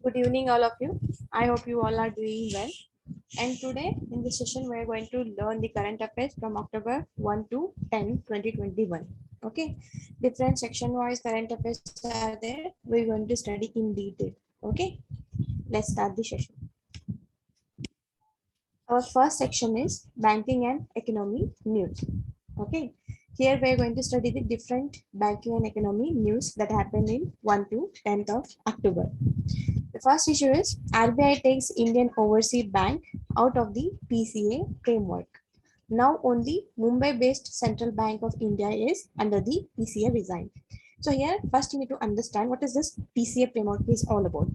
Good evening, all of you. I hope you all are doing well. And today in this session, we are going to learn the current affairs from October 1 to 10, 2021. Okay, different section wise current affairs are there. We're going to study in detail. Okay, let's start the session. Our first section is banking and economy news. Okay, here we are going to study the different banking and economy news that happened in 1 to 10th of October. The first issue is RBI takes Indian Overseas Bank out of the PCA framework. Now only Mumbai-based Central Bank of India is under the PCA design. So here, first you need to understand what is this PCA framework is all about.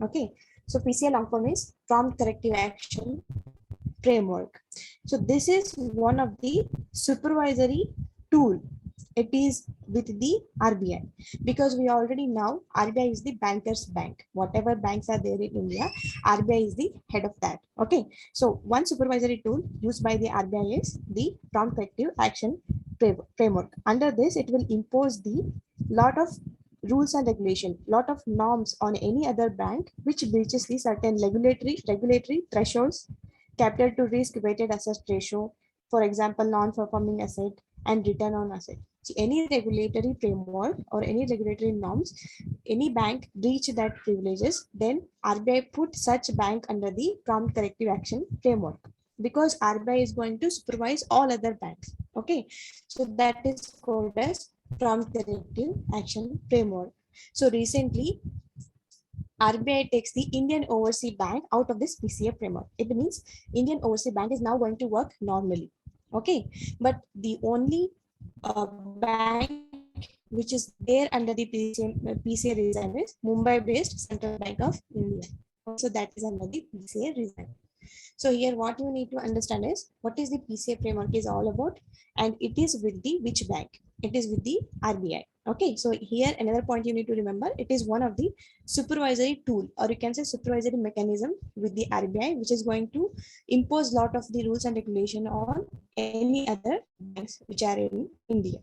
Okay, so PCA long form is Prompt Corrective Action Framework. So this is one of the supervisory tool. It is with the RBI because we already know RBI is the bankers bank. Whatever banks are there in India, RBI is the head of that. Okay, so one supervisory tool used by the RBI is the Prompt Corrective Action Framework. Under this, it will impose the lot of rules and regulation, lot of norms on any other bank which breaches the certain regulatory thresholds, capital to risk weighted asset ratio, for example, non-performing asset and return on asset. So any regulatory framework or any regulatory norms, any bank breach that privileges, then RBI put such bank under the prompt corrective action framework because RBI is going to supervise all other banks. Okay, so that is called as prompt corrective action framework. So recently, RBI takes the Indian Overseas Bank out of this PCA framework. It means Indian Overseas Bank is now going to work normally. Okay, but the only bank which is there under the PCA design is Mumbai-based Central Bank of India. So that is under the PCA design. So here what you need to understand is what is the PCA framework is all about, and it is with the which bank? It is with the RBI. Okay, so here another point you need to remember, it is one of the supervisory tool, or you can say supervisory mechanism with the RBI, which is going to impose lot of the rules and regulation on any other banks which are in India.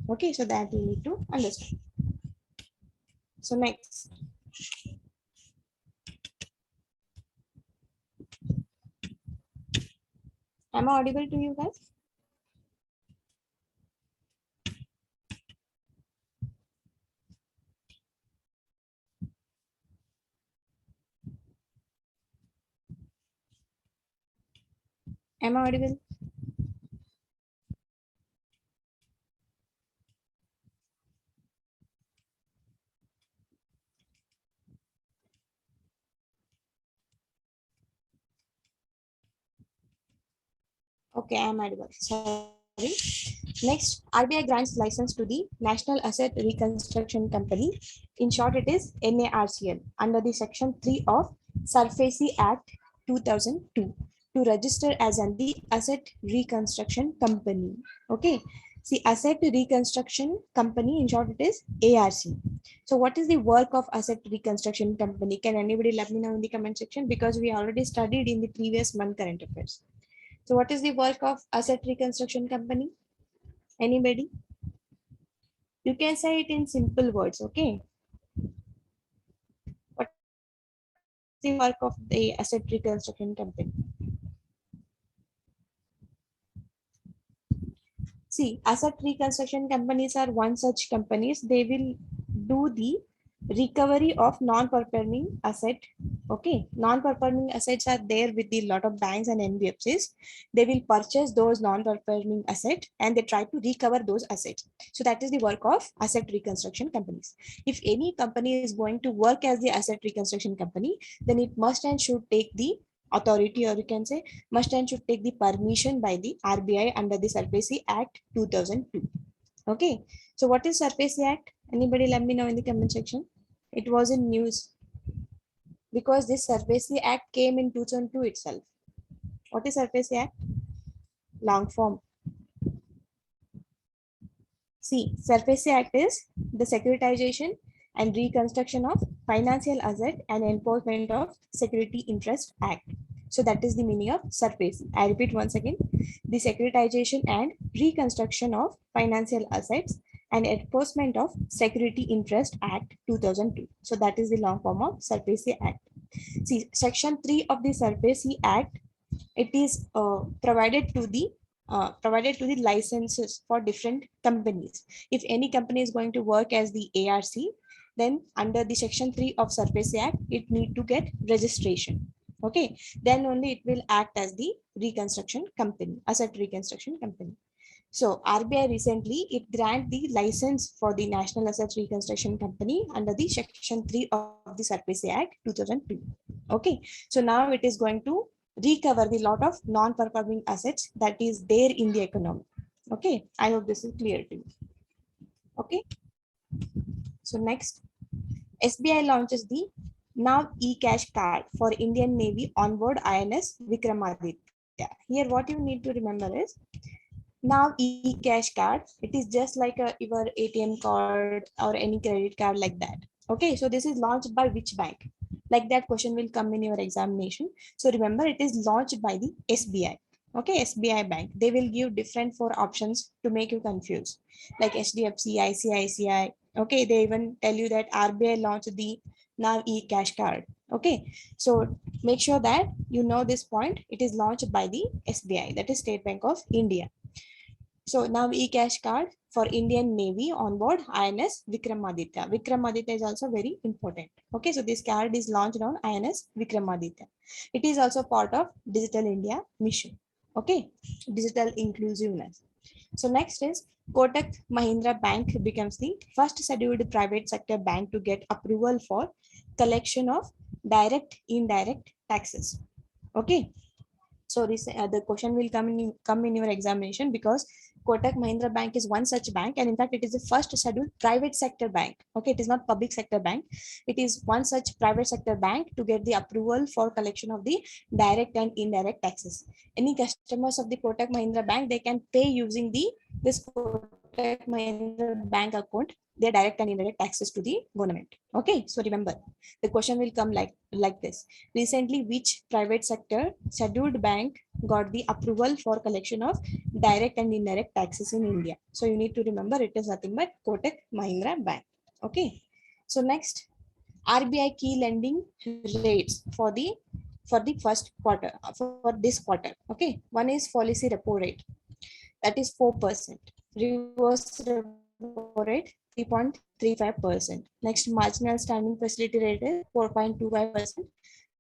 Okay, so that you need to understand. So next. Am I audible to you guys? Am I audible? Okay, I am audible. Sorry. Next, RBI grants license to the National Asset Reconstruction Company. In short, it is NARCL under the Section 3 of SARFAESI Act 2002 to register as the Asset Reconstruction Company. Okay. See, Asset Reconstruction Company, in short, it is ARC. So what is the work of Asset Reconstruction Company? Can anybody let me know in the comment section? Because we already studied in the previous month current affairs. So what is the work of Asset Reconstruction Company? Anybody? You can say it in simple words, okay? What is the work of the Asset Reconstruction Company? See, asset reconstruction companies are one such companies. They will do the recovery of non-performing asset. Okay, non-performing assets are there with the lot of banks and NBFCs. They will purchase those non-performing assets and they try to recover those assets. So that is the work of asset reconstruction companies. If any company is going to work as the asset reconstruction company, then it must and should take the authority, or you can say must and should take the permission by the RBI under the SARFAESI Act 2002. Okay, so what is SARFAESI Act? Anybody let me know in the comment section. It was in news because this SARFAESI Act came in 2002 itself. What is SARFAESI Act? Long form. See, SARFAESI Act is the securitization and reconstruction of financial asset and enforcement of security interest act. So that is the meaning of SARFAESI. I repeat once again, the securitization and reconstruction of financial assets and Enforcement of Security Interest Act 2002. So that is the long form of SARFAESI Act. See, Section 3 of the SARFAESI Act, it is provided to the licenses for different companies. If any company is going to work as the ARC, then under the Section 3 of SARFAESI Act, it need to get registration. Okay, then only it will act as the reconstruction company, asset reconstruction company. So RBI recently, it grant the license for the National Asset Reconstruction Company under the Section 3 of the SARFAESI Act 2002. Okay, so now it is going to recover the lot of non-performing assets that is there in the economy. Okay, I hope this is clear to you. Okay, so next, SBI launches the Now eCash card for Indian Navy onboard INS Vikramaditya. Here, what you need to remember is Now eCash card, it is just like your ATM card or any credit card like that. Okay, so this is launched by which bank? Like that question will come in your examination. So remember, it is launched by the SBI. Okay, SBI bank. They will give different four options to make you confused, like HDFC, ICICI. Okay, they even tell you that RBI launched the Now eCash card. Okay, so make sure that you know this point. It is launched by the SBI, that is State Bank of India. So now eCash card for Indian Navy on board INS Vikramaditya. Vikramaditya is also very important. Okay, so this card is launched on INS Vikramaditya. It is also part of Digital India mission. Okay, digital inclusiveness. So next is Kotak Mahindra Bank becomes the first scheduled private sector bank to get approval for collection of direct indirect taxes. Okay, so the question will come in your examination, because Kotak Mahindra Bank is one such bank, and in fact, it is the first scheduled private sector bank. Okay, it is not public sector bank. It is one such private sector bank to get the approval for collection of the direct and indirect taxes. Any customers of the Kotak Mahindra Bank, they can pay using this Kotak Mahindra Bank account their direct and indirect taxes to the government. Okay, so remember, the question will come like this. Recently, which private sector scheduled bank got the approval for collection of direct and indirect taxes in India? So you need to remember, it is nothing but Kotak Mahindra Bank. Okay, so next, RBI key lending rates for the first quarter, for this quarter. Okay, one is policy repo rate, that is 4%. Reverse repo rate 3.35%. Next, marginal standing facility rate is 4.25%.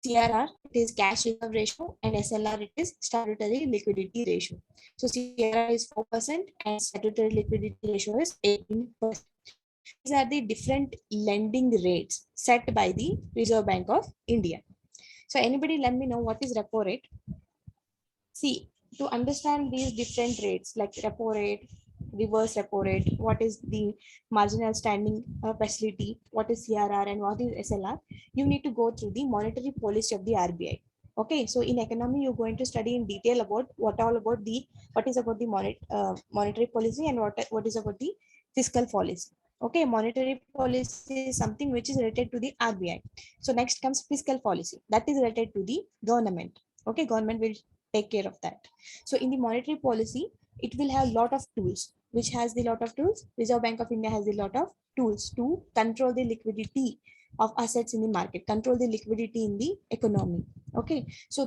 CRR, it is cash reserve ratio, and SLR, it is statutory liquidity ratio. So CRR is 4% and statutory liquidity ratio is 18%. These are the different lending rates set by the Reserve Bank of India. So anybody let me know what is repo rate? See, to understand these different rates like repo rate, reverse repo rate, what is the marginal standing facility, what is CRR, and what is SLR, you need to go through the monetary policy of the RBI. Okay, so in economy, you're going to study in detail about what is about the monetary policy, and what is about the fiscal policy. Okay, monetary policy is something which is related to the RBI. So next comes fiscal policy, that is related to the government. Okay, government will take care of that. So in the monetary policy, it will have a lot of tools. Which has the lot of tools? Reserve Bank of India has a lot of tools to control the liquidity of assets in the market, control the liquidity in the economy. Okay, so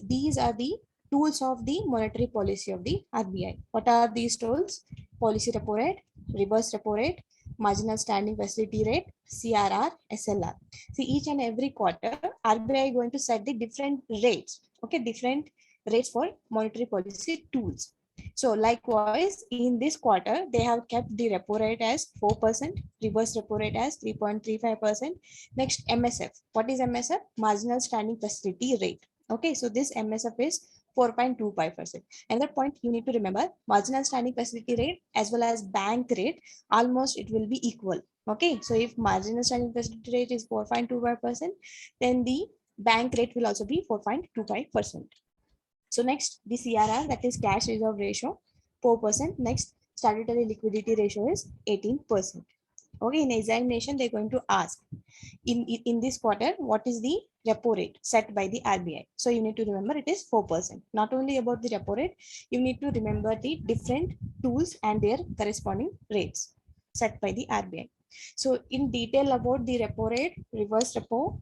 these are the tools of the monetary policy of the RBI. What are these tools? Policy repo rate, reverse repo rate, marginal standing facility rate, CRR, SLR. See, each and every quarter, RBI is going to set the different rates. Okay, different rates for monetary policy tools. So likewise, in this quarter, they have kept the repo rate as 4%, reverse repo rate as 3.35%. Next, MSF. What is MSF? Marginal standing facility rate. Okay, so this MSF is 4.25%. Another point you need to remember, marginal standing facility rate as well as bank rate, almost it will be equal. Okay, so if marginal standing facility rate is 4.25%, then the bank rate will also be 4.25%. So next, the CRR, that is cash reserve ratio, 4%. Next, statutory liquidity ratio is 18%. Okay, in examination, they're going to ask, in this quarter, what is the repo rate set by the RBI? So you need to remember it is 4%. Not only about the repo rate, you need to remember the different tools and their corresponding rates. set by the RBI. So in detail about the repo rate, reverse repo,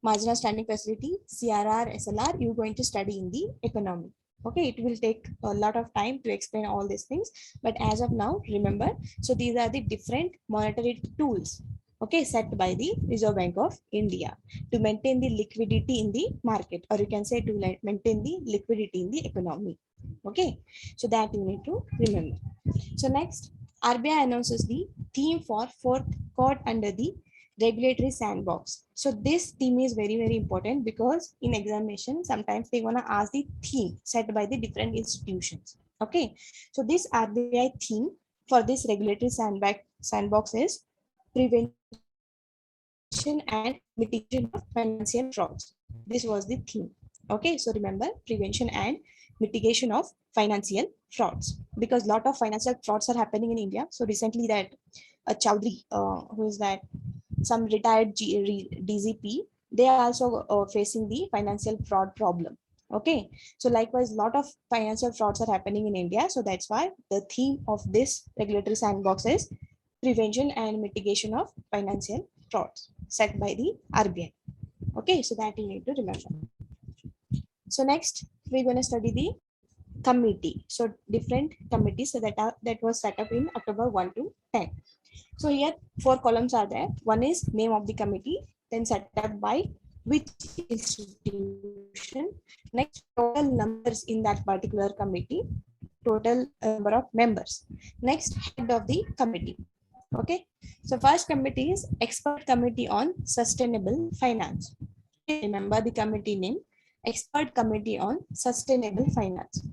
marginal standing facility, CRR, SLR, you're going to study in the economy. Okay, it will take a lot of time to explain all these things, but as of now, remember, so these are the different monetary tools, okay, set by the Reserve Bank of India to maintain the liquidity in the market, or you can say to maintain the liquidity in the economy. Okay, so that you need to remember. So next, RBI announces the theme for fourth court under the regulatory sandbox. So this theme is very, very important because in examination, sometimes they want to ask the theme set by the different institutions. Okay, so this RBI theme for this regulatory sandbox is prevention and mitigation of financial frauds. This was the theme. Okay, so remember, prevention and mitigation of financial frauds, because a lot of financial frauds are happening in India. So recently that Chowdhury, who is that some retired DGP, they are also facing the financial fraud problem. Okay, so likewise, a lot of financial frauds are happening in India. So that's why the theme of this regulatory sandbox is prevention and mitigation of financial frauds set by the RBI. Okay, so that you need to remember. So next, we're going to study the committee. So different committees that was set up in October 1 to 10. So here 4 columns are there. One is name of the committee, then set up by which institution, next total numbers in that particular committee, total number of members, next head of the committee. Okay, so first committee is expert committee on sustainable finance. Remember the committee name, expert committee on sustainable finance.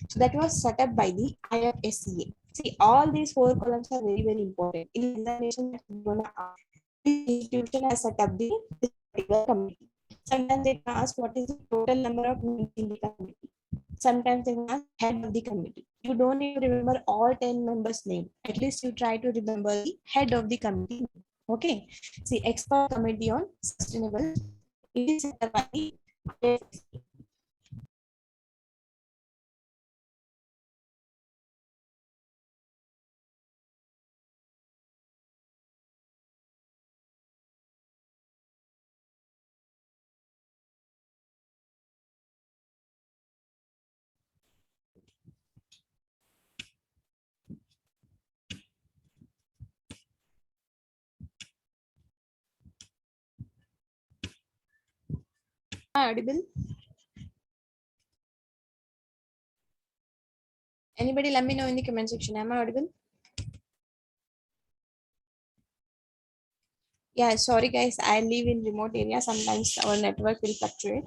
So that was set up by the IFSCA. See, all these 4 columns are very, very important. In examination, which institution has set up this particular committee. Sometimes they ask what is the total number of members in the committee. Sometimes they ask head of the committee. You don't need to remember all 10 members' name. At least you try to remember the head of the committee. Okay. See, expert committee on sustainable. It is set up by the IFSCA. Audible? Anybody let me know in the comment section. Am I audible? Yeah, sorry guys, I live in remote area. Sometimes our network will fluctuate.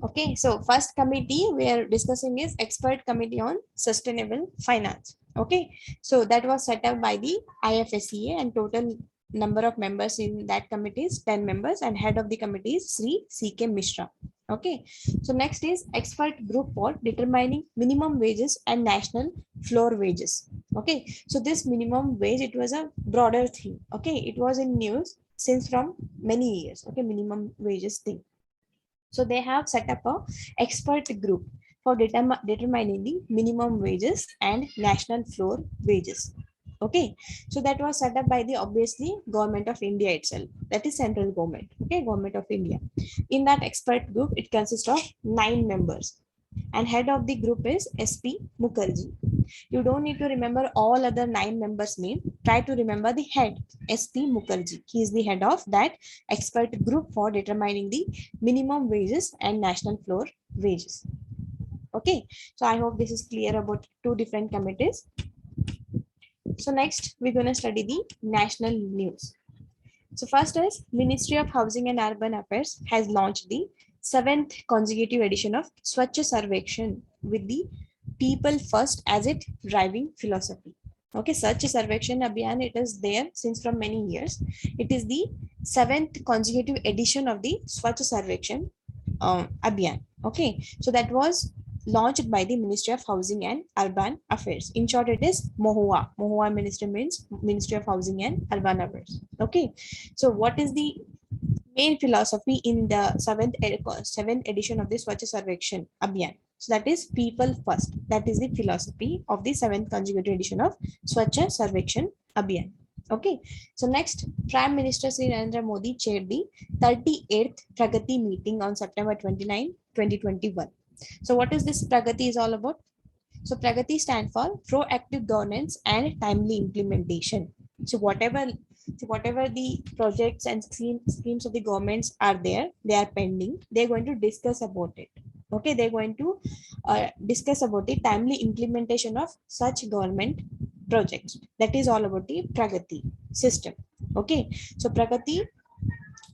Okay, so first committee we are discussing is expert committee on sustainable finance. Okay, so that was set up by the IFSCA and total number of members in that committee is 10 members and head of the committee is Sri C.K. Mishra. Okay, so next is expert group for determining minimum wages and national floor wages. Okay, so this minimum wage, it was a broader thing. Okay, it was in news since from many years. Okay, minimum wages thing. So they have set up a expert group for determining the minimum wages and national floor wages. Okay, so that was set up by the obviously government of India itself. That is central government. Okay, government of India. In that expert group, it consists of 9 members, and head of the group is SP Mukherjee. You don't need to remember all other 9 members' name. Try to remember the head, SP Mukherjee. He is the head of that expert group for determining the minimum wages and national floor wages. Okay, so I hope this is clear about 2 different committees. So next, we're going to study the national news. So first is Ministry of Housing and Urban Affairs has launched the 7th consecutive edition of Swachh Sarvekshan with the people first as its driving philosophy. Okay, Swachh Sarvekshan Abhiyan, it is there since from many years. It is the 7th consecutive edition of the Swachh Sarvekshan Abhiyan. Okay, so that was launched by the Ministry of Housing and Urban Affairs. In short, it is MOHUA. MOHUA Ministry means Ministry of Housing and Urban Affairs. Okay, so what is the main philosophy in the 7th edition of the Swachh Sarvekshan Abhiyan? So that is people first. That is the philosophy of the 7th consecutive edition of Swachh Sarvekshan Abhiyan. Okay, so next, Prime Minister Sri Narendra Modi chaired the 38th Pragati meeting on September 29, 2021. So what is this Pragati is all about? So Pragati stands for proactive governance and timely implementation. So whatever the projects and schemes of the governments are there, they are pending. They're going to discuss about it. Okay, they're going to discuss about the timely implementation of such government projects. That is all about the Pragati system. Okay, so Pragati,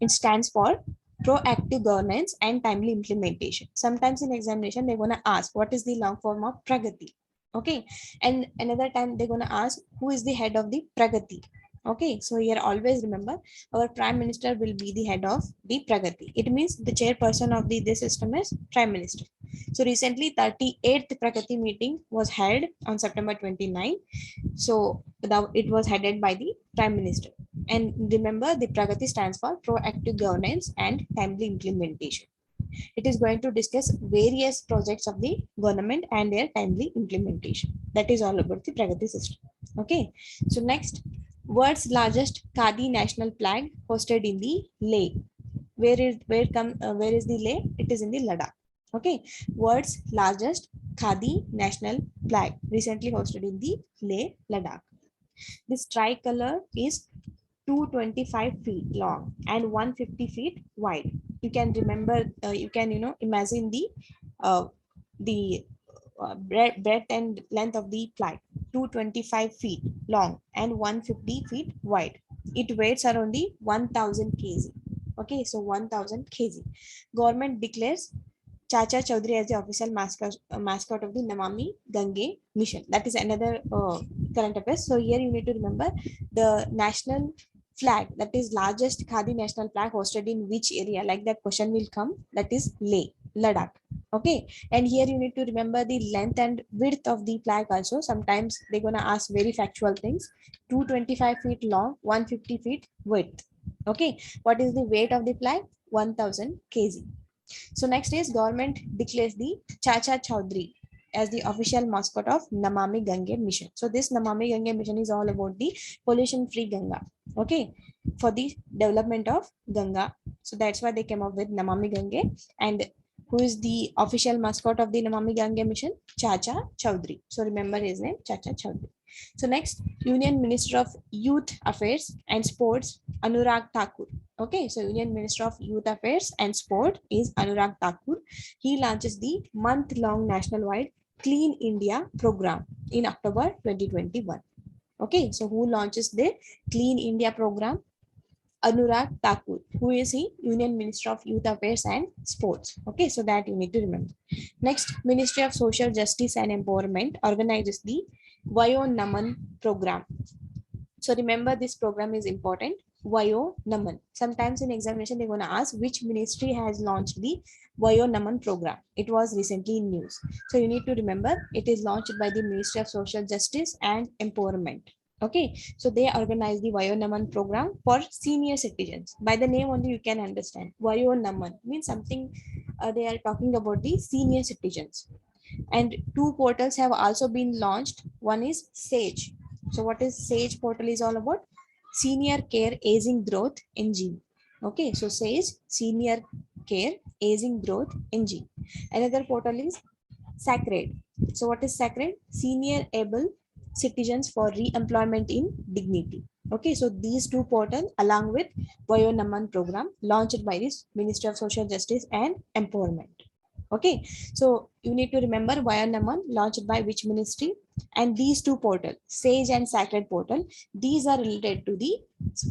it stands for proactive governance and timely implementation. Sometimes in examination, they're going to ask what is the long form of Pragati. Okay. And another time they're going to ask who is the head of the Pragati. Okay. So here always remember our Prime Minister will be the head of the Pragati. It means the chairperson of this system is Prime Minister. So recently 38th Pragati meeting was held on September 29. So it was headed by the Prime Minister. And remember, the Pragati stands for proactive governance and timely implementation. It is going to discuss various projects of the government and their timely implementation. That is all about the Pragati system. Okay. So next, world's largest Khadi national flag hosted in the Leh. Where is the Leh? It is in the Ladakh. Okay. World's largest Khadi national flag recently hosted in the Leh, Ladakh. This tricolor is 225 feet long and 150 feet wide. You can remember, you can imagine the breadth and length of the flag. 225 feet long and 150 feet wide. It weighs around the 1000 kg. Okay, so 1000 kg. Government declares Chacha Chaudhary as the official mascot of the Namami Gange mission. That is another current affairs. So here you need to remember the national flag, that is largest Khadi national flag hosted in which area, like that question will come, that is Leh, Ladakh. Okay, and here you need to remember the length and width of the flag also. Sometimes they're going to ask very factual things. 225 feet long, 150 feet width. Okay, what is the weight of the flag? 1000 kg. So next is government declares the Chacha Chaudhary as the official mascot of Namami Gange mission. So this Namami Gange mission is all about the pollution free Ganga. Okay, for the development of Ganga. So that's why they came up with Namami Gange. And who is the official mascot of the Namami Gange mission? Chacha Chaudhary. So remember his name, Chacha Chaudhary. So next, Union Minister of Youth Affairs and Sports, Anurag Thakur. Okay, so Union Minister of Youth Affairs and Sport is Anurag Thakur. He launches the month-long national-wide Clean India program in October 2021. Okay, so who launches the Clean India program? Anurag Thakur. Who is he? Union Minister of Youth Affairs and Sports. Okay, so that you need to remember. Next, Ministry of Social Justice and Empowerment organizes the Vayo Naman program. So remember, this program is important. Vayo Naman. Sometimes in examination, they're going to ask which ministry has launched the Vayo Naman program. It was recently in news. So you need to remember, it is launched by the Ministry of Social Justice and Empowerment. Okay, so they organize the Vayo Naman program for senior citizens. By the name only you can understand. Vayo Naman means something, they are talking about the senior citizens. And two portals have also been launched. One is SAGE. So what is SAGE portal is all about? Senior Care Aging Growth Engine. Okay, so SAGE, Senior Care Aging Growth Engine. Another portal is SACRED. So what is SACRED? Senior Able Citizens for Re-employment in Dignity. Okay, so these two portals along with Vayo Naman program launched by this Ministry of Social Justice and Empowerment. Okay, so you need to remember Vayo Naman launched by which ministry, and these two portals, SAGE and SACRED portal, these are related to the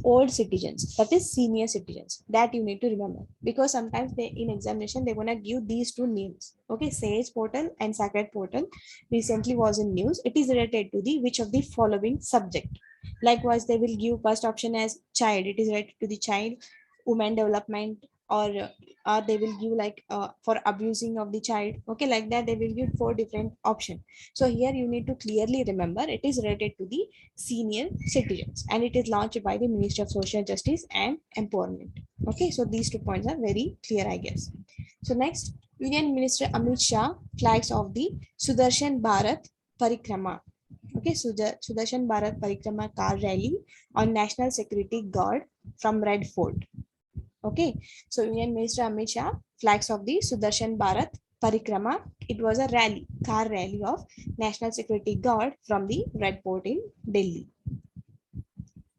old citizens, that is senior citizens. That you need to remember, because sometimes they in examination they're gonna give these two names. Okay, SAGE portal and SACRED portal recently was in news. It is related to the which of the following subject. Likewise, they will give first option as child. It is related to the child, women development, or they will give like for abusing of the child. Okay, like that they will give 4 different options. So here you need to clearly remember it is related to the senior citizens and it is launched by the Ministry of Social Justice and Empowerment. Okay, so these 2 points are very clear, I guess. So next, Union Minister Amit Shah flags of the Sudarshan Bharat Parikrama. Okay, Sudarshan Bharat Parikrama car rally on National Security Guard from Red Fort. Okay, so Union Minister Amit Shah flags of the Sudarshan Bharat Parikrama. It was a rally, car rally of National Security Guard from the Red Fort in Delhi.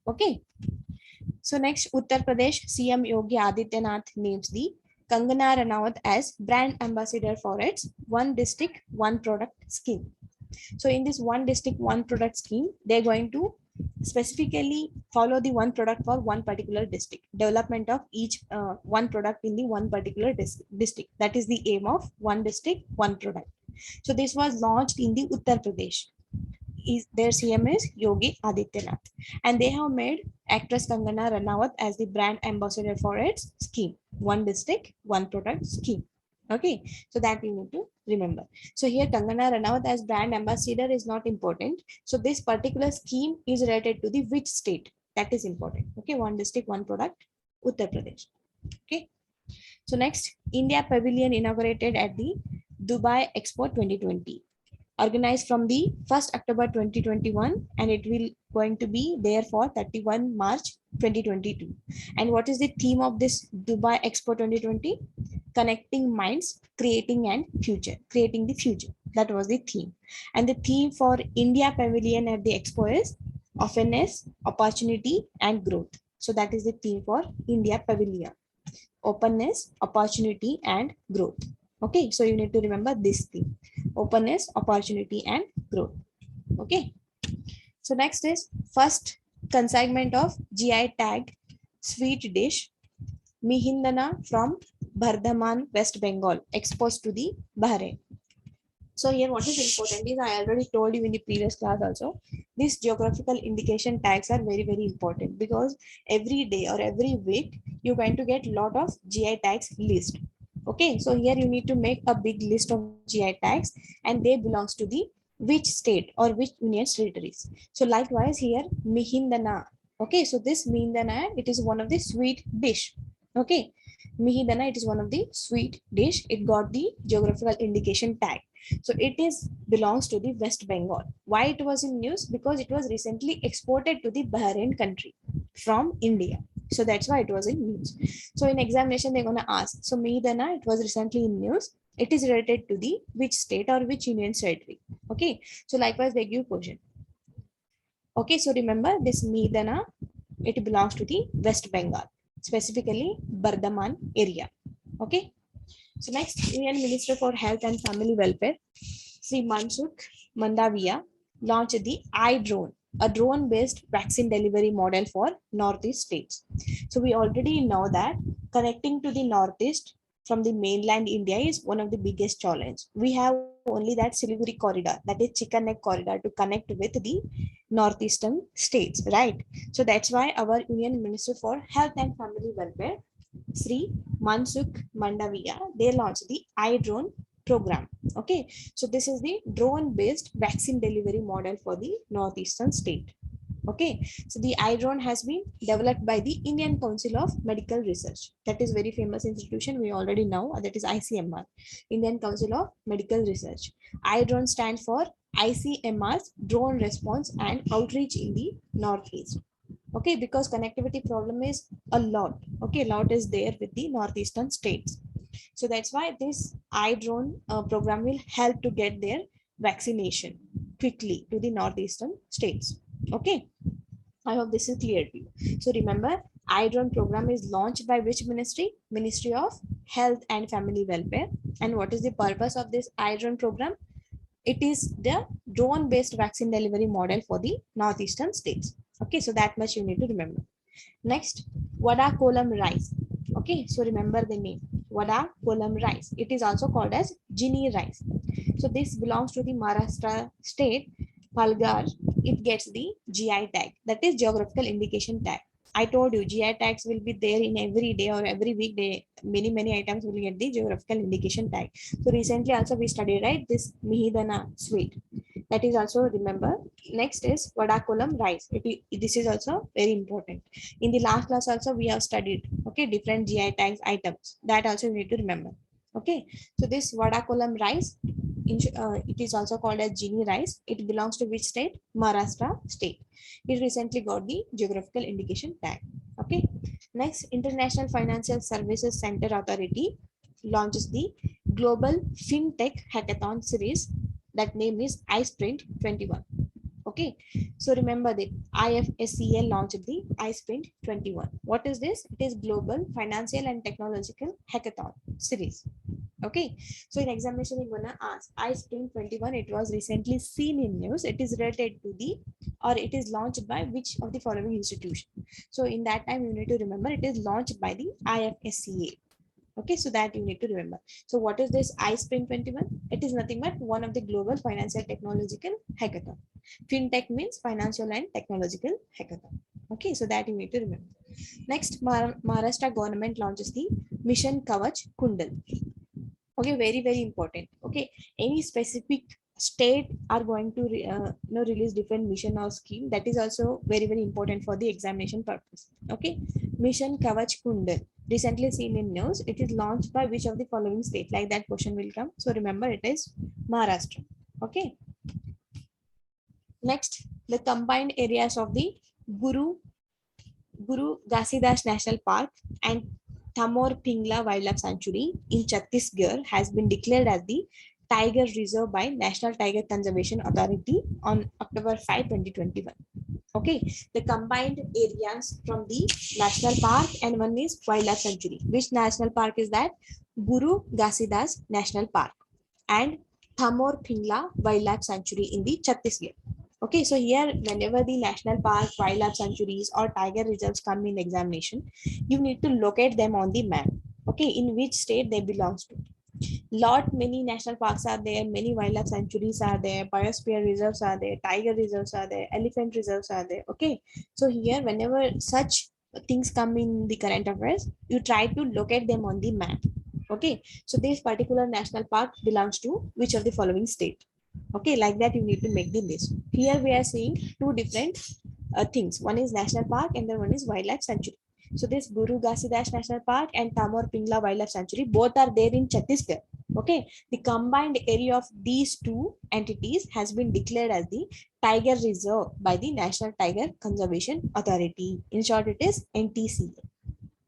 Okay, so next Uttar Pradesh CM Yogi Adityanath names the Kangana Ranaut as brand ambassador for its one district, one product scheme. So in this one district, one product scheme, they're going to specifically follow the one product for one particular district, development of each one product in the one particular district. That is the aim of one district, one product. So this was launched in the Uttar Pradesh. Their CM is Yogi Adityanath, and they have made actress Kangana Ranaut as the brand ambassador for its scheme, one district, one product scheme. Okay, so that you need to remember. So here Kangana Ranaut as brand ambassador is not important. So this particular scheme is related to the which state, that is important. Okay, one district, one product, Uttar Pradesh. Okay, so next, India Pavilion inaugurated at the Dubai Expo 2020. Organized from the 1st October 2021, and it will going to be there for 31 March 2022. And what is the theme of this Dubai Expo 2020? Connecting minds, creating and future, creating the future. That was the theme. And the theme for India Pavilion at the Expo is openness, opportunity and growth. So that is the theme for India Pavilion. Openness, opportunity and growth. Okay, so you need to remember this theme: openness, opportunity and growth. Okay, so next is first consignment of GI tag sweet dish Mihindana from Bardhaman, West Bengal, exposed to the Bahrain. So here what is important is, I already told you in the previous class also, these geographical indication tags are very, very important, because every day or every week you're going to get a lot of GI tags list. Okay, so here you need to make a big list of GI tags, and they belongs to the which state or which union territories. So likewise here Mihindana. Okay, so this Mihindana, it is one of the sweet dish. Okay, Mihindana, it is one of the sweet dish. It got the geographical indication tag. So it is belongs to the West Bengal. Why it was in news? Because it was recently exported to the Bahrain country from India. So that's why it was in news. So in examination, they're going to ask. So Mihindana, it was recently in news. It is related to the which state or which union territory. Okay. So likewise, they give question. Okay. So remember this Mihindana, it belongs to the West Bengal, specifically Bardhaman area. Okay. So next, Union Minister for Health and Family Welfare, Sri Mansukh Mandaviya, launched the iDrone, a drone-based vaccine delivery model for Northeast states. So we already know that connecting to the Northeast from the mainland India is one of the biggest challenge. We have only that Siliguri corridor, that is Chicken Neck corridor, to connect with the northeastern states, right? So that's why our Union Minister for Health and Family Welfare, Sri Mansukh Mandaviya, they launched the iDrone program. Okay, so this is the drone-based vaccine delivery model for the northeastern state. Okay, so the iDrone has been developed by the Indian Council of Medical Research. That is very famous institution, we already know, that is ICMR, Indian Council of Medical Research. iDrone stands for ICMR's Drone Response and Outreach in the Northeast. Okay, because connectivity problem is a lot. Okay, a lot is there with the northeastern states. So that's why this iDrone program will help to get their vaccination quickly to the northeastern states. Okay, I hope this is clear to you. So remember, iDrone program is launched by which ministry? Ministry of Health and Family Welfare. And what is the purpose of this iDrone program? It is the drone-based vaccine delivery model for the northeastern states. Okay, so that much you need to remember. Next, Vada Kolam rice. Okay, so remember the name, Vada Kolam rice. It is also called as Ginny rice. So this belongs to the Maharashtra state, Palghar. It gets the GI tag, that is geographical indication tag. I told you GI tags will be there in every day or every weekday. Many items will get the geographical indication tag. So recently also we studied, right, this Mihindana sweet. That is also remember. Next is Vada Kolam rice. This is also very important. In the last class also we have studied, okay, different GI tags items. That also you need to remember. Okay, so this vada kolam rice, it is also called as genie rice. It belongs to which state? Maharashtra state. It recently got the geographical indication tag. Okay, next, International Financial Services Center Authority launches the Global FinTech Hackathon series. That name is iSprint 21. Okay, so remember that IFSCL launched the iSprint 21. What is this? It is Global Financial and Technological Hackathon series. Okay, so in examination, you're gonna ask iSpring 21. It was recently seen in news. It is related to the, or it is launched by which of the following institution? So in that time, you need to remember it is launched by the IFSCA. Okay, so that you need to remember. So what is this iSpring 21? It is nothing but one of the global financial technological hackathon. FinTech means financial and technological hackathon. Okay, so that you need to remember. Next, Maharashtra government launches the Mission Kavach Kundal. Okay, very important. Okay, any specific state are going to release different mission or scheme. That is also very important for the examination purpose. Okay, Mission Kavach Kundal, recently seen in news. It is launched by which of the following state? Like that question will come, so remember it is Maharashtra. Okay, next, the combined areas of the guru Guru Ghasidas National Park and Thamor Pingla Wildlife Sanctuary in Chhattisgarh has been declared as the Tiger Reserve by National Tiger Conservation Authority on October 5, 2021. Okay, the combined areas from the national park and one is wildlife sanctuary. Which national park is that? Guru Ghasidas National Park and Thamor Pingla Wildlife Sanctuary in the Chhattisgarh. Okay, so here whenever the national park, wildlife sanctuaries or tiger reserves come in examination, you need to locate them on the map. Okay, in which state they belongs to. Lot many national parks are there, many wildlife sanctuaries are there, biosphere reserves are there, tiger reserves are there, elephant reserves are there. Okay, so here whenever such things come in the current affairs, you try to locate them on the map. Okay, so this particular national park belongs to which of the following state? Okay, like that you need to make the list. Here we are seeing two different things. One is national park and then one is wildlife sanctuary. So this Guru Ghasidas National Park and Tamor Pingla Wildlife Sanctuary both are there in Chhattisgarh. Okay, the combined area of these two entities has been declared as the Tiger Reserve by the National Tiger Conservation Authority. In short, it is NTSE.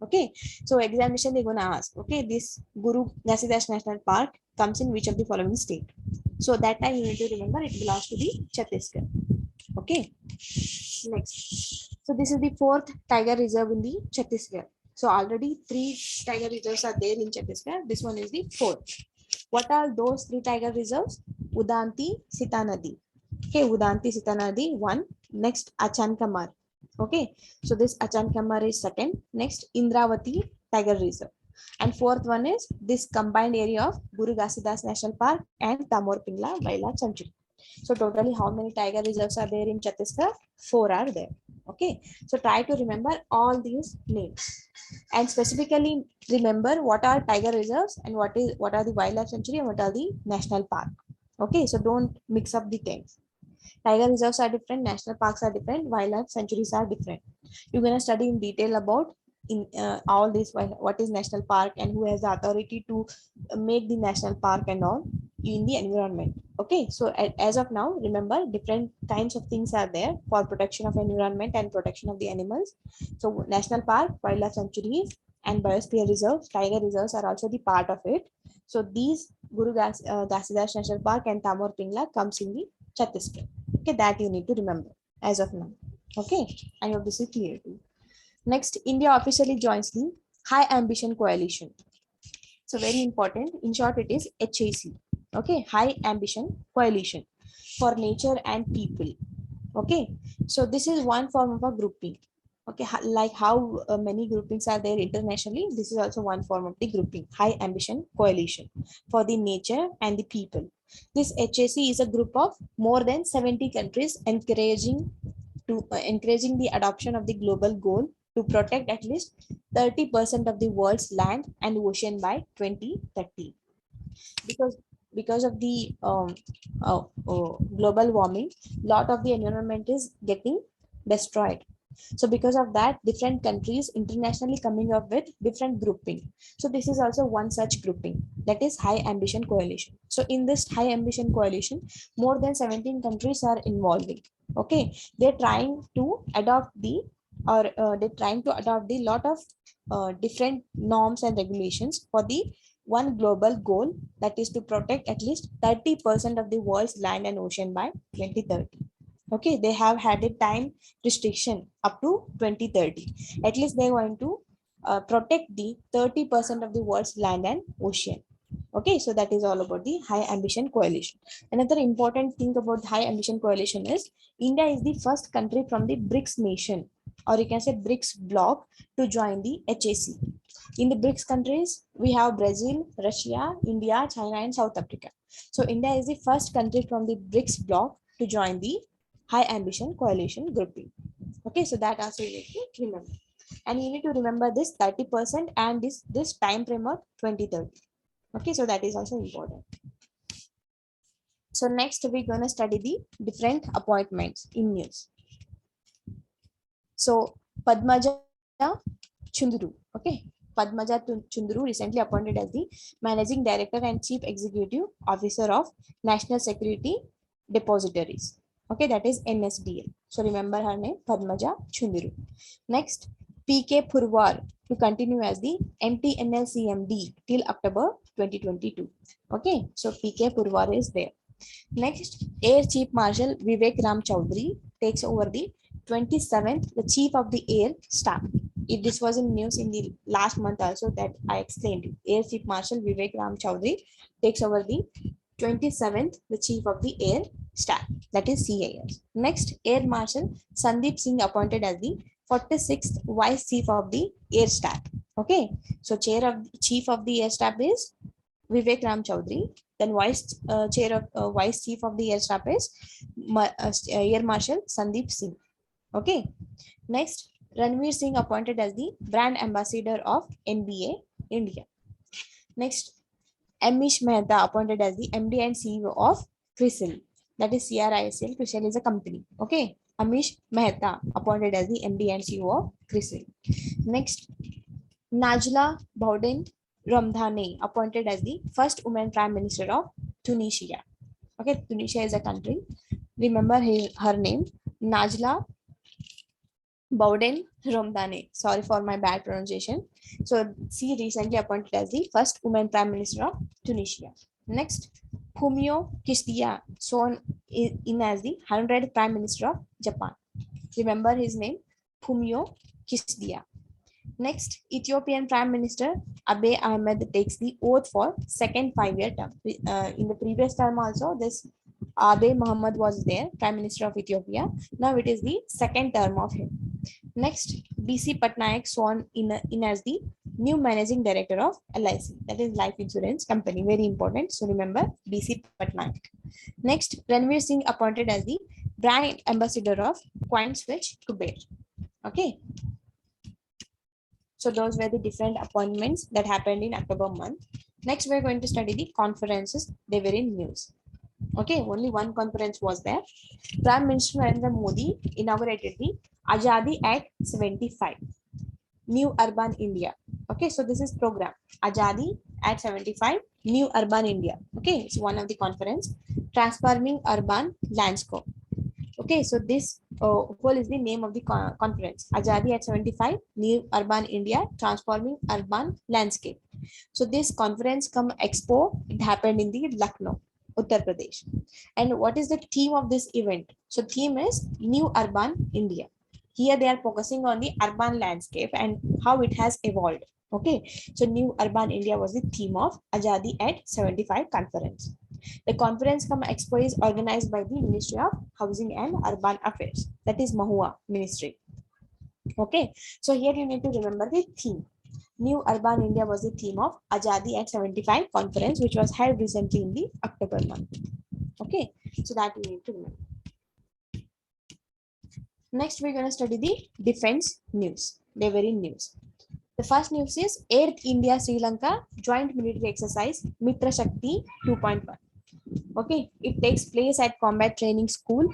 Okay, so examination they're gonna ask. Okay, this Guru Ghasidas National Park comes in which of the following state? So that time you need to remember it belongs to the Chhattisgarh. Okay, next. So this is the fourth tiger reserve in the Chhattisgarh. So already three tiger reserves are there in Chhattisgarh. This one is the fourth. What are those three tiger reserves? Udanti, Sitanadi. Okay, Udanti, Sitanadi, one. Next, Achan Kamar. Okay, so this Achan Kamar is second. Next, Indravati Tiger Reserve. And fourth one is this combined area of Guru Ghasidas National Park and Tamor Pingla Wildlife Sanctuary. So totally how many tiger reserves are there in Chhattisgarh? Four are there. Okay, so try to remember all these names and specifically remember what are tiger reserves and what are the wildlife sanctuary and what are the national park. Okay, so don't mix up the things. Tiger reserves are different, national parks are different, wildlife sanctuaries are different. You're going to study in detail about in all this, what is national park and who has the authority to make the national park and all in the environment. Okay, so as of now, remember different kinds of things are there for protection of environment and protection of the animals. So national park, wildlife sanctuaries and biosphere reserves, tiger reserves are also the part of it. So these Guru Ghasidas National Park and Tamor Pingla comes in the Chhattisgarh. Okay, that you need to remember as of now. Okay, I hope this is clear to you. Next, India officially joins the High Ambition Coalition. So very important. In short, it is HAC. Okay, High Ambition Coalition for Nature and People. Okay, so this is one form of a grouping. Okay, like how many groupings are there internationally, this is also one form of the grouping, High Ambition Coalition for the nature and the people. This HAC is a group of more than 70 countries encouraging the adoption of the global goal to protect at least 30% of the world's land and ocean by 2030. Because of the global warming, lot of the environment is getting destroyed. So because of that, different countries internationally coming up with different grouping. So this is also one such grouping, that is High Ambition Coalition. So in this High Ambition Coalition, more than 17 countries are involving. Okay, they're trying to adopt the they're trying to adopt the lot of different norms and regulations for the one global goal, that is to protect at least 30% of the world's land and ocean by 2030. Okay, they have had a time restriction up to 2030. At least they're going to protect the 30% of the world's land and ocean. Okay, so that is all about the High Ambition Coalition. Another important thing about High Ambition Coalition is India is the first country from the BRICS nation, or you can say BRICS bloc, to join the HAC. In the BRICS countries, we have Brazil, Russia, India, China, and South Africa. So India is the first country from the BRICS bloc to join the High Ambition Coalition grouping. Okay, so that also you need to remember. And you need to remember this 30% and this time frame of 2030. Okay, so that is also important. So next we're going to study the different appointments in news. So Padmaja Chunduru, okay. Padmaja Chunduru recently appointed as the Managing Director and Chief Executive Officer of National Security Depositories. Okay, that is NSDL. So remember her name, Padmaja Chunduru. Next, PK Purwar to continue as the MTNL CMD till October 2022. Okay, so PK Purwar is there. Next, Air Chief Marshal Vivek Ram Chaudhary takes over the 27th, the Chief of the Air Staff. If this was in news in the last month also that I explained, Air Chief Marshal Vivek Ram Chaudhary takes over the 27th, the Chief of the Air Staff, that is CAS. Next, Air Marshal Sandeep Singh appointed as the 46th Vice Chief of the Air Staff. Okay, so Chief of the Air Staff is Vivek Ram Chaudhary. Then Vice Chief of the Air Staff is Air Marshal Sandeep Singh. Okay. Next, Ranveer Singh appointed as the Brand Ambassador of NBA India. Next, Amish Mehta appointed as the MD and CEO of CRISIL. That is CRISL. CRISIL is a company. Okay. Amish Mehta appointed as the MD and CEO of CRISIL. Next, Najla Bowden Ramdhane appointed as the first woman Prime Minister of Tunisia. Okay, Tunisia is a country. Remember her name, Najla Bowden Ramdhane. Sorry for my bad pronunciation. So she recently appointed as the first woman Prime Minister of Tunisia. Next, Fumio Kishida, sworn in as the 100th Prime Minister of Japan. Remember his name, Fumio Kishida. Next, Ethiopian Prime Minister Abiy Ahmed takes the oath for second 5-year term. In the previous term also, this Abiy Muhammad was there, Prime Minister of Ethiopia. Now it is the second term of him. Next, BC Patnaik sworn in as the new Managing Director of LIC, that is Life Insurance Company. Very important. So remember BC Patnaik. Next, Ranveer Singh appointed as the Brand Ambassador of CoinSwitch Kuber. Okay. So those were the different appointments that happened in October month. Next, we're going to study the conferences. They were in news. Okay, only one conference was there. Prime Minister Narendra Modi inaugurated the Azadi at 75, New Urban India. Okay, so this is program Azadi at 75, New Urban India. Okay, it's one of the conference, transforming urban landscape. Okay, so this whole is the name of the conference, Azadi at 75, New Urban India, transforming urban landscape. So this conference come expo, it happened in the Lucknow, Uttar Pradesh. And what is the theme of this event? So theme is New Urban India. Here they are focusing on the urban landscape and how it has evolved. Okay, so New Urban India was the theme of Azadi at 75 conference. The conference come expo is organized by the Ministry of Housing and Urban Affairs, that is Mahua Ministry. Okay, so here you need to remember the theme. New Urban India was the theme of Azadi at 75 conference, which was held recently in the October month. Okay, so that you need to remember. Next, we're going to study the defense news. They were in news. The first news is Air India Sri Lanka Joint Military Exercise Mitra Shakti 2.1. Okay, it takes place at Combat Training School,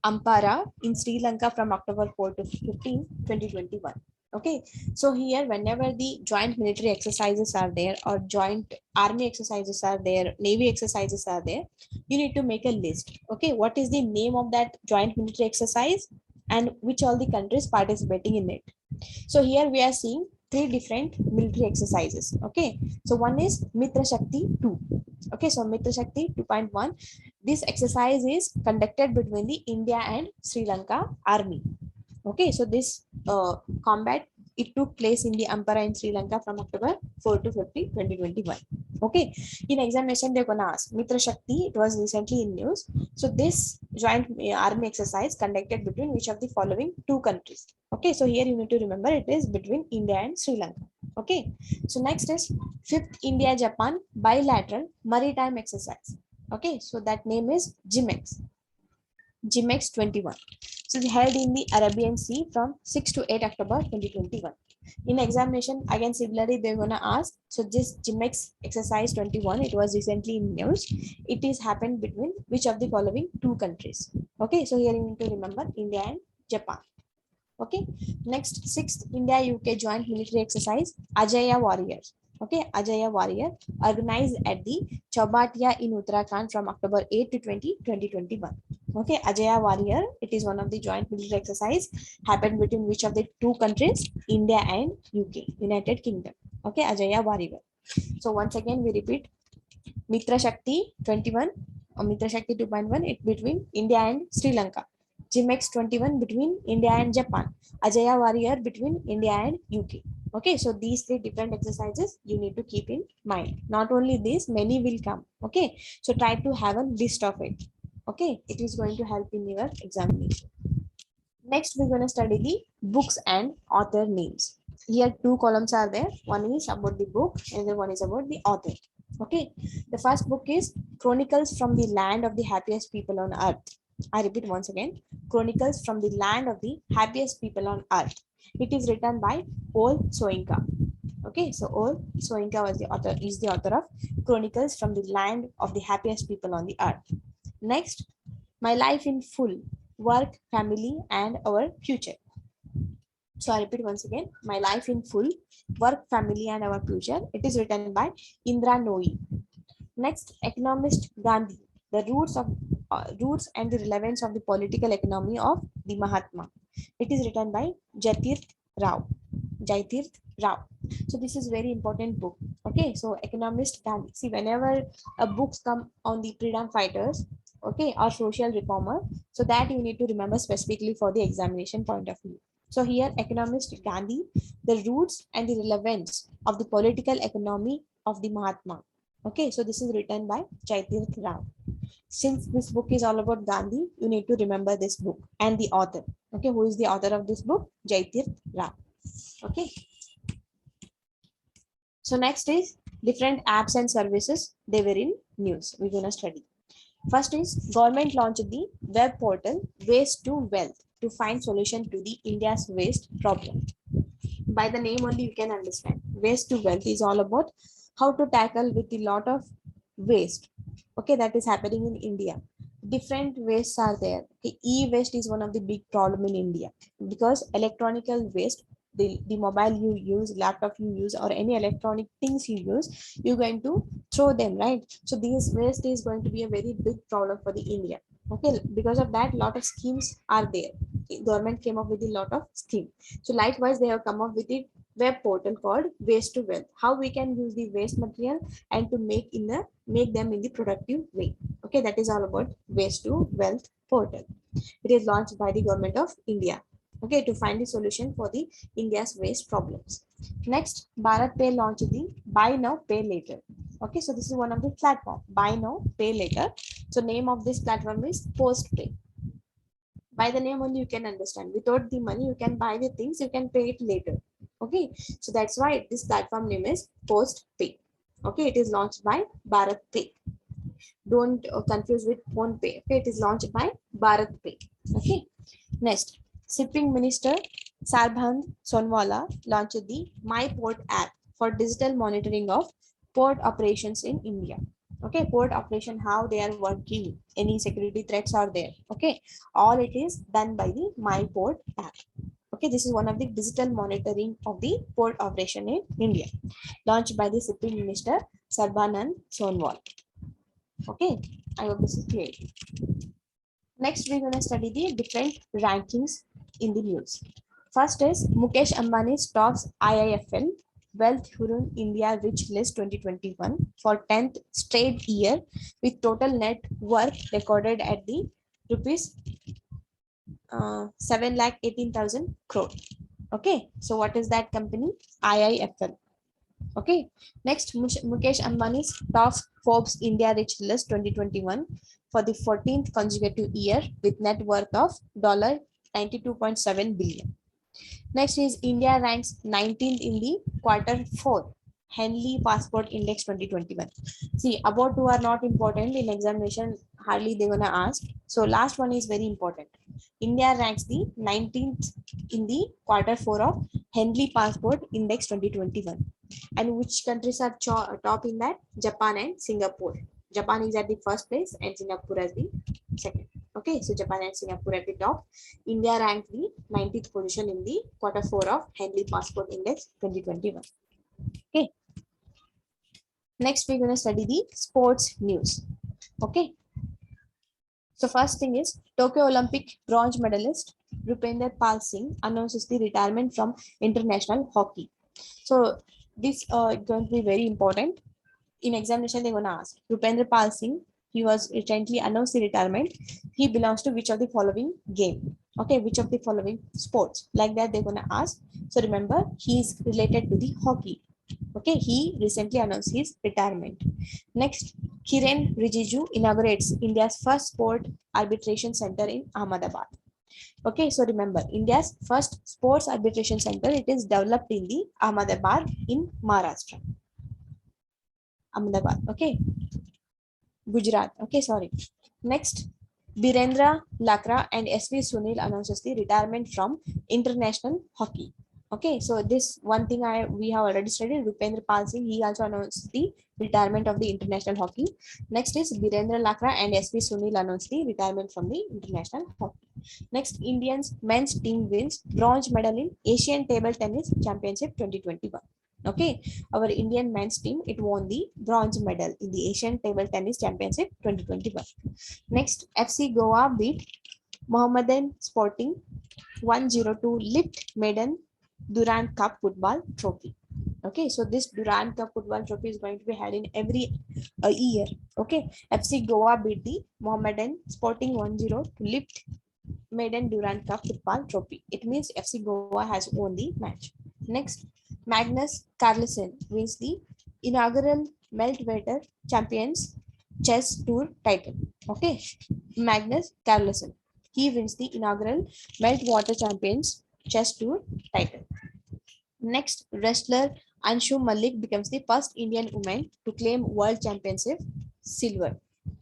Ampara in Sri Lanka from October 4 to 15, 2021. Okay, so here whenever the joint military exercises are there or joint army exercises are there, navy exercises are there, you need to make a list. Okay, what is the name of that joint military exercise and which all the countries participating in it. So here we are seeing three different military exercises. Okay, so one is Mitra Shakti 2. Okay, so Mitra Shakti 2.1. This exercise is conducted between the India and Sri Lanka army. Okay, so this combat, it took place in the Ampara in Sri Lanka from October 4 to 15, 2021. Okay, in examination they're gonna ask Mitra Shakti. It was recently in news. So this joint army exercise conducted between which of the following two countries. Okay, so here you need to remember it is between India and Sri Lanka. Okay, so next is 5th India Japan bilateral maritime exercise. Okay, so that name is GIMEX. GIMEX 21. So it's held in the Arabian Sea from 6 to 8 October 2021. In examination, again similarly, they're gonna ask. So this GIMEX exercise 21, it was recently in news. It is happened between which of the following two countries. Okay, so here you need to remember India and Japan. Okay, next 6th India UK joint military exercise Ajaya Warriors. Okay, Ajaya Warrior organized at the Chaubatia in Uttarakhand from October 8 to 20, 2021. Okay, Ajaya Warrior, it is one of the joint military exercise happened between which of the two countries, India and UK, United Kingdom. Okay, Ajaya Warrior. So once again we repeat, Mitra Shakti 21 or Mitra Shakti 2.1, it between India and Sri Lanka. GIMEX 21 between India and Japan. Ajaya Warrior between India and UK. Okay, so these three different exercises you need to keep in mind. Not only this, many will come. Okay, so try to have a list of it. Okay, it is going to help in your examination. Next, we're going to study the books and author names. Here, two columns are there. One is about the book, and the one is about the author. Okay, the first book is Chronicles from the Land of the Happiest People on Earth. I repeat once again, Chronicles from the Land of the Happiest People on Earth. It is written by Ol Soyinka. Okay, so Ol Soyinka was the author, is the author of Chronicles from the Land of the Happiest People on the Earth. Next, My Life in Full, Work, Family, and Our Future. So I repeat once again, My Life in Full, Work, Family, and Our Future. It is written by Indra Nooyi. Next, Economist Gandhi, the roots and the relevance of the political economy of the Mahatma. It is written by Jatirth Rao. Jaitirth Rao. So this is very important book. Okay, so Economist Gandhi. See, whenever books come on the freedom fighters, okay, or social reformer, so that you need to remember specifically for the examination point of view. So here, Economist Gandhi, the roots and the relevance of the political economy of the Mahatma. Okay, so this is written by Jaitirth Rao. Since this book is all about Gandhi, you need to remember this book and the author. Okay, who is the author of this book? Jaitirth Rao. Okay. So next is different apps and services they were in news. We're gonna study. First is government launched the web portal Waste to Wealth to find solution to the India's waste problem. By the name only you can understand. Waste to Wealth is all about how to tackle with a lot of waste. Okay, that is happening in India. Different wastes are there. Okay, e-waste is one of the big problem in India because electronical waste, the mobile you use, laptop you use, or any electronic things you use, you're going to throw them, right? So this waste is going to be a very big problem for the India. Okay, because of that, lot of schemes are there. The government came up with a lot of schemes. So likewise, they have come up with a web portal called Waste to Wealth. How we can use the waste material and to make them in the productive way. Okay, that is all about Waste to Wealth portal. It is launched by the government of India. Okay, to find the solution for the India's waste problems. Next, Bharat Pay launched the Buy Now, Pay Later. Okay, so this is one of the platform, Buy Now, Pay Later. So name of this platform is Postpay. By the name only you can understand. Without the money, you can buy the things, you can pay it later. Okay, so that's why this platform name is Postpay. Okay, it is launched by Bharat Pay. Don't confuse with Phone Pay. Okay, it is launched by Bharat Pay. Okay, next, Shipping Minister Sarabhand Sonwala launched the My Port app for digital monitoring of port operations in India. Okay, port operation, how they are working, any security threats are there. Okay, all it is done by the My Port app. Okay, this is one of the digital monitoring of the port operation in India, launched by the Shipping Minister Sarbanand Sonowal. Okay, I hope this is clear. Next, we're going to study the different rankings in the news. First is Mukesh Ambani's tops IIFL Wealth Hurun India Rich List 2021 for 10th straight year, with total net worth recorded at the rupees 7,18,000 crore. Okay, so what is that company? IIFL. Okay, next Mukesh Ambani's top Forbes India Rich List 2021 for the 14th consecutive year, with net worth of $92.7 billion. Next is India ranks 19th in the quarter 4 Henley Passport Index 2021. See, about two are not important in examination, hardly they're gonna ask. So last one is very important. India ranks the 19th in the quarter 4 of Henley Passport Index 2021. And which countries are top in that? Japan and Singapore. Japan is at the first place and Singapore as the second. Okay, so Japan and Singapore at the top. India ranked the 19th position in the quarter 4 of Henley Passport Index 2021. Okay. Next, we're going to study the sports news. Okay. So first thing is Tokyo Olympic bronze medalist Rupender Pal Singh announces the retirement from international hockey. So this is going to be very important. In examination, they're going to ask Rupender Pal Singh. He was recently announced the retirement. He belongs to which of the following game? Okay, which of the following sports? Like that, they're going to ask. So remember, he is related to the hockey. Okay, he recently announced his retirement. Next, Kiren Rijiju inaugurates India's first sport arbitration center in Ahmedabad. Okay, so remember, India's first sports arbitration center, it is developed in the Ahmedabad in Maharashtra. Ahmedabad, okay. Gujarat, okay, sorry. Next, Birendra Lakra and SV Sunil announces the retirement from international hockey. Okay, so this one thing we have already studied. Rupendra Pal Singh, he also announced the retirement of the international hockey. Next is Birendra Lakra and SV Sunil announced the retirement from the international hockey. Next, Indians men's team wins bronze medal in Asian Table Tennis Championship 2021. Okay, our Indian men's team, it won the bronze medal in the Asian Table Tennis Championship 2021. Next, FC Goa beat Mohammedan Sporting 1-0 to lift maiden Durand Cup football trophy. Okay, so this Durand Cup football trophy is going to be held in every year. Okay, FC Goa beat the Mohammedan Sporting 1-0 to lift maiden Durand Cup football trophy. It means FC Goa has won the match. Next, Magnus Carlsen wins the inaugural Meltwater Champions Chess Tour title. Okay, Magnus Carlsen, he wins the inaugural Meltwater Champions Chess Tour title. Next, wrestler Anshu Malik becomes the first Indian woman to claim World Championship silver.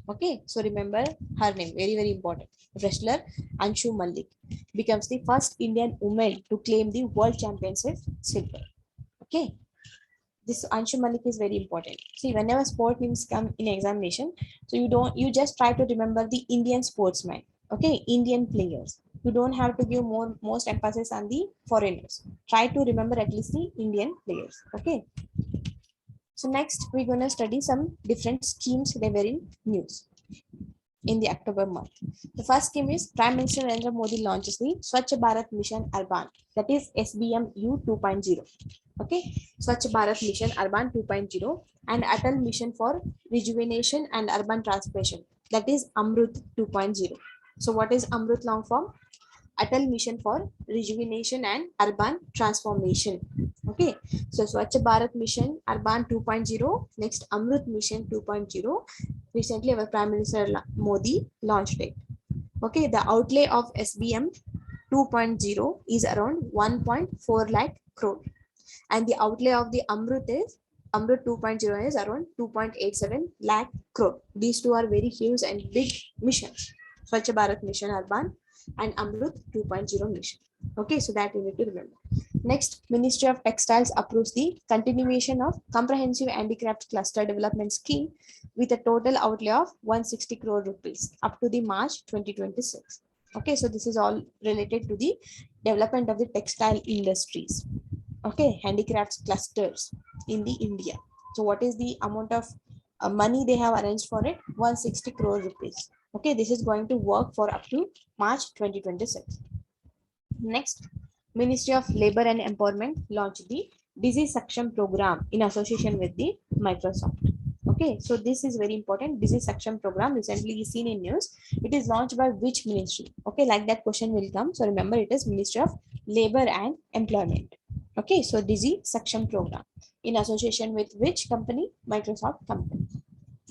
Okay, so remember her name, very important. Wrestler Anshu Malik becomes the first Indian woman to claim the World Championship silver. Okay, this Anshu Malik is very important. See, whenever sport names come in examination, so you just try to remember the Indian sportsmen. Okay, Indian players. You don't have to give most emphasis on the foreigners. Try to remember at least the Indian players. Okay. So next, we're going to study some different schemes they were in news in the October month. The first scheme is Prime Minister Narendra Modi launches the Swachh Bharat Mission Urban, that is SBMU 2.0. Okay, Swachh Bharat Mission Urban 2.0 and Atal Mission for Rejuvenation and Urban Transformation, that is Amrut 2.0. So what is Amrut long form? Atal Mission for Rejuvenation and Urban Transformation. Okay, so Swachh Bharat Mission Urban 2.0, next Amrut Mission 2.0. Recently, our Prime Minister Modi launched it. Okay, the outlay of SBM 2.0 is around 1.4 lakh crore, and the outlay of the Amrut 2.0 is around 2.87 lakh crore. These two are very huge and big missions. Swachh Bharat Mission Urban and Amrut 2.0 mission. Okay, so that you need to remember. Next, Ministry of Textiles approves the continuation of Comprehensive Handicraft Cluster Development Scheme with a total outlay of 160 crore rupees up to the March 2026. Okay, so this is all related to the development of the textile industries. Okay, handicrafts clusters in the India. So what is the amount of money they have arranged for it? 160 crore rupees. Okay, this is going to work for up to March 2026. Next, Ministry of Labor and Empowerment launched the Disease Suction Program in association with the Microsoft. Okay, so this is very important. Disease Suction Program recently seen in news. It is launched by which ministry? Okay, like that question will come. So remember, it is Ministry of Labor and Employment. Okay, so Disease Suction Program in association with which company? Microsoft company.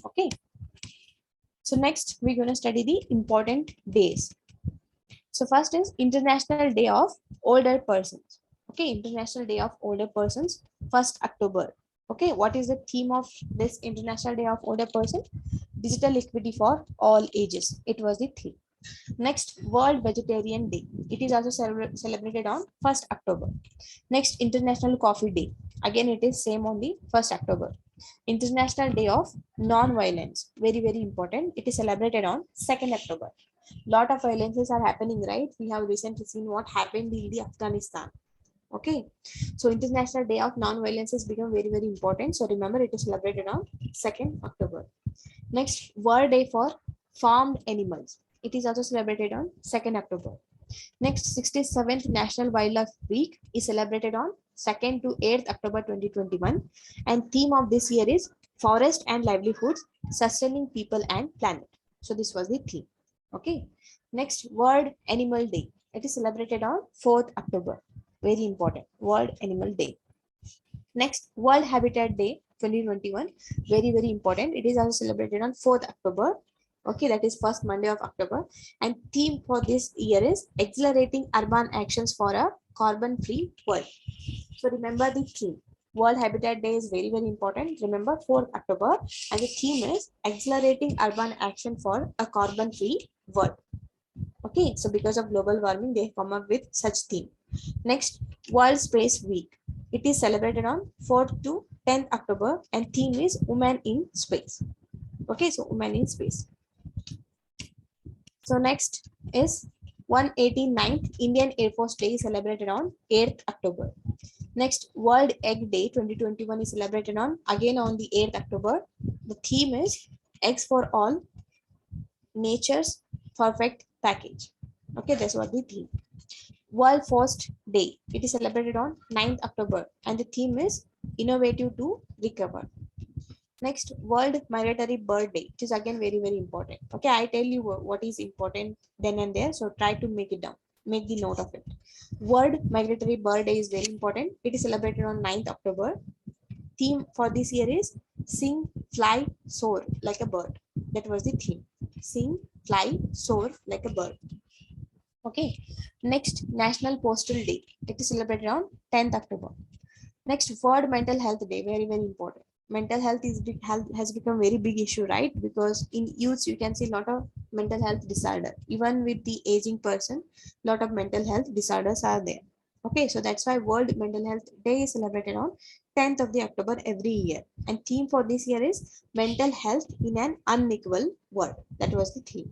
Okay. So next, we're going to study the important days. So first is International Day of Older Persons. Okay, International Day of Older Persons, 1st October. Okay, what is the theme of this International Day of Older Person? Digital equity for all ages. It was the theme. Next, World Vegetarian Day. It is also celebrated on 1st October. Next, International Coffee Day. Again, it is same on the 1st October. International Day of Non-Violence. Very, very important. It is celebrated on 2nd October. Lot of violences are happening, right? We have recently seen what happened in the Afghanistan. Okay, so International Day of Non-Violence has become very, very important. So remember, it is celebrated on 2nd October. Next, World Day for Farmed Animals. It is also celebrated on 2nd October. Next, 67th National Wildlife Week is celebrated on 2nd to 8th October 2021. And theme of this year is Forest and Livelihoods, Sustaining People and Planet. So this was the theme. Okay. Next, World Animal Day. It is celebrated on 4th October. Very important. World Animal Day. Next, World Habitat Day 2021. Very, very important. It is also celebrated on 4th October. Okay, that is first Monday of October. And theme for this year is Accelerating Urban Actions for a Carbon-Free World. So remember the theme. World Habitat Day is very, very important. Remember 4th October. And the theme is Accelerating Urban Action for a Carbon-Free World. Okay, so because of global warming, they come up with such theme. Next, World Space Week. It is celebrated on 4th to 10th October and theme is Women in Space. Okay, so Women in Space. So next is 189th Indian Air Force Day is celebrated on 8th October. Next, World Egg Day 2021 is celebrated on again on the 8th October. The theme is Eggs for All, Nature's Perfect Package. Okay, that's what the theme. World Forest Day. It is celebrated on 9th October and the theme is Innovative to Recover. Next, World Migratory Bird Day, which is again very, very important. Okay, I tell you what is important then and there. So try to make it down. Make the note of it. World Migratory Bird Day is very important. It is celebrated on 9th October. Theme for this year is Sing, Fly, Soar like a bird. That was the theme. Sing, fly, soar like a bird. Okay. Next, National Postal Day. It is celebrated on 10th October. Next, World Mental Health Day. Very, very important. Mental health has become very big issue, right? Because in youths, you can see a lot of mental health disorder. Even with the aging person, a lot of mental health disorders are there. Okay, so that's why World Mental Health Day is celebrated on 10th of the October every year. And theme for this year is Mental Health in an Unequal World. That was the theme.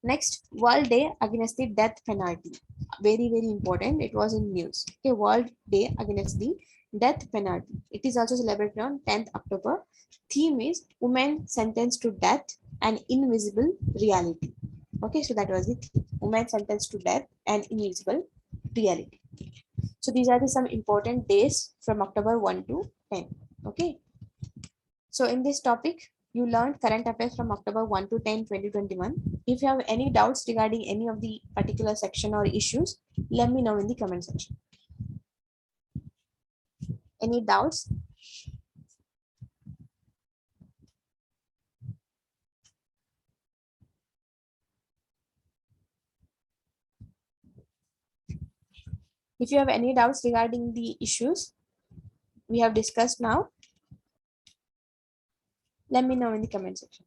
Next, World Day Against the Death Penalty. Very, very important. It was in news. Okay, World Day Against the Death Penalty. It is also celebrated on 10th October. Theme is Women Sentenced to Death, an Invisible Reality. Okay, so that was the theme. Women Sentenced to Death, an Invisible Reality. So these are some important days from October 1 to 10. Okay. So in this topic, you learned current affairs from October 1 to 10, 2021. If you have any doubts regarding any of the particular section or issues, let me know in the comment section. Any doubts? If you have any doubts regarding the issues we have discussed now, let me know in the comment section.